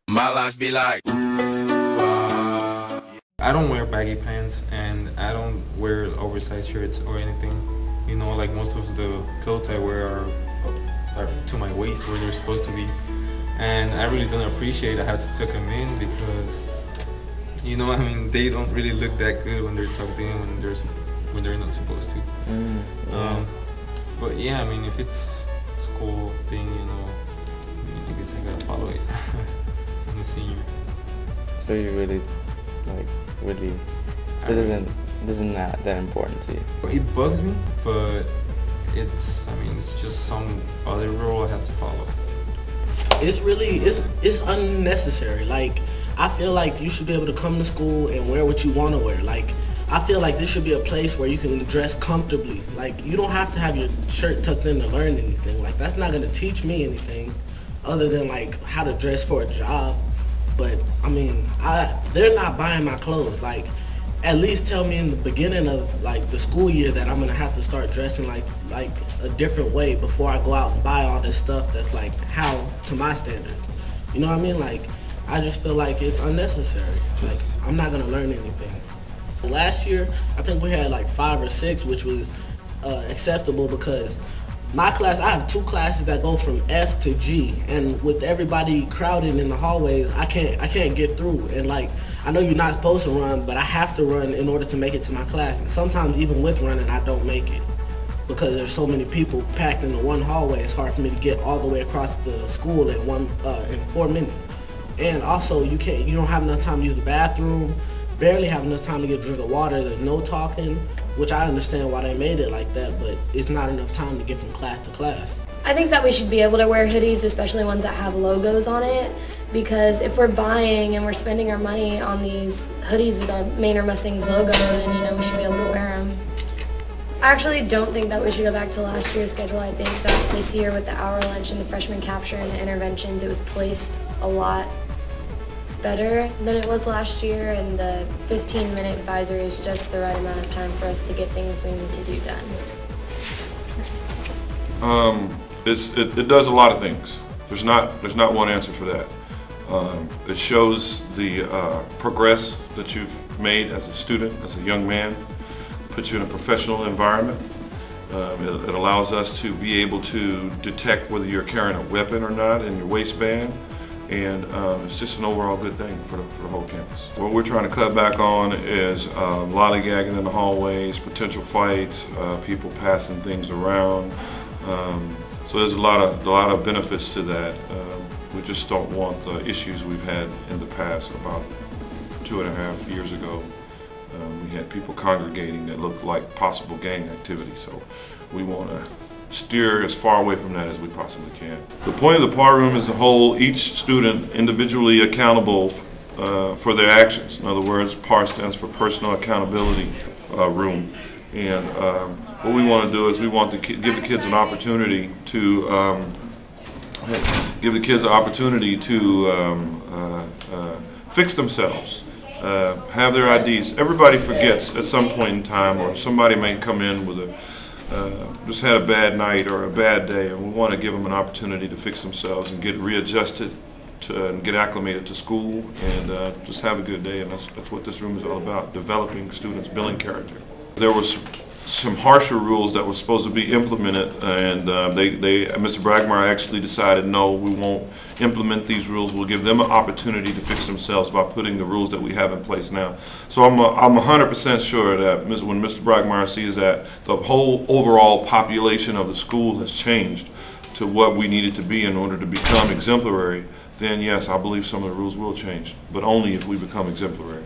My life be like, ooh, I don't wear baggy pants and I don't wear oversized shirts or anything. You know, like most of the clothes I wear are to my waist where they're supposed to be. And I really don't appreciate I have to tuck them in because, you know, I mean, they don't really look that good when they're tucked in when they're not supposed to. But yeah, I mean, if it's school thing, you know, I guess I gotta follow it. I'm a senior. So you really, so it isn't that important to you? It bugs me, but it's just some other rule I have to follow. It's really, it's unnecessary. Like, I feel like you should be able to come to school and wear what you want to wear. Like, I feel like this should be a place where you can dress comfortably. Like, you don't have to have your shirt tucked in to learn anything. Like, that's not gonna teach me anything other than like how to dress for a job. But I mean, they're not buying my clothes. Like, at least tell me in the beginning of like the school year that I'm gonna have to start dressing like a different way before I go out and buy all this stuff that's like how to my standards. You know what I mean? Like, I just feel like it's unnecessary. Like, I'm not gonna learn anything. Last year, I think we had like 5 or 6, which was acceptable because my class, I have 2 classes that go from F to G, and with everybody crowded in the hallways, I can't get through. And like, I know you're not supposed to run, but I have to run in order to make it to my class. And sometimes even with running, I don't make it because there's so many people packed into one hallway. It's hard for me to get all the way across the school in 4 minutes. And also, you don't have enough time to use the bathroom. Barely have enough time to get a drink of water. There's no talking, which I understand why they made it like that, but it's not enough time to get from class to class. I think that we should be able to wear hoodies, especially ones that have logos on it, because if we're buying and we're spending our money on these hoodies with our Manor Mustangs logo, then, you know, we should be able to wear them. I actually don't think that we should go back to last year's schedule. I think that this year with the hour lunch and the freshman capture and the interventions, it was placed a lot better than it was last year, and the 15-minute advisory is just the right amount of time for us to get things we need to do done. It does a lot of things. There's not one answer for that. It shows the progress that you've made as a student, as a young man, puts you in a professional environment. It allows us to be able to detect whether you're carrying a weapon or not in your waistband. And it's just an overall good thing for the whole campus. What we're trying to cut back on is lollygagging in the hallways, potential fights, people passing things around. So there's a lot of benefits to that. We just don't want the issues we've had in the past. About 2.5 years ago, we had people congregating that looked like possible gang activity. So we want to steer as far away from that as we possibly can. The point of the PAR room is to hold each student individually accountable for their actions. In other words, PAR stands for Personal Accountability Room. And what we want to do is we want to give the kids an opportunity to fix themselves, have their IDs. Everybody forgets at some point in time, or somebody may come in with just had a bad night or a bad day, and we want to give them an opportunity to fix themselves and get readjusted and get acclimated to school and just have a good day. And that's what this room is all about, developing students, building character. There was some harsher rules that were supposed to be implemented, and Mr. Brackmeyer actually decided, no, we won't implement these rules. We'll give them an opportunity to fix themselves by putting the rules that we have in place now. So I'm 100% sure that when Mr. Brackmeyer sees that the whole overall population of the school has changed to what we need it to be in order to become exemplary, then yes, I believe some of the rules will change, but only if we become exemplary.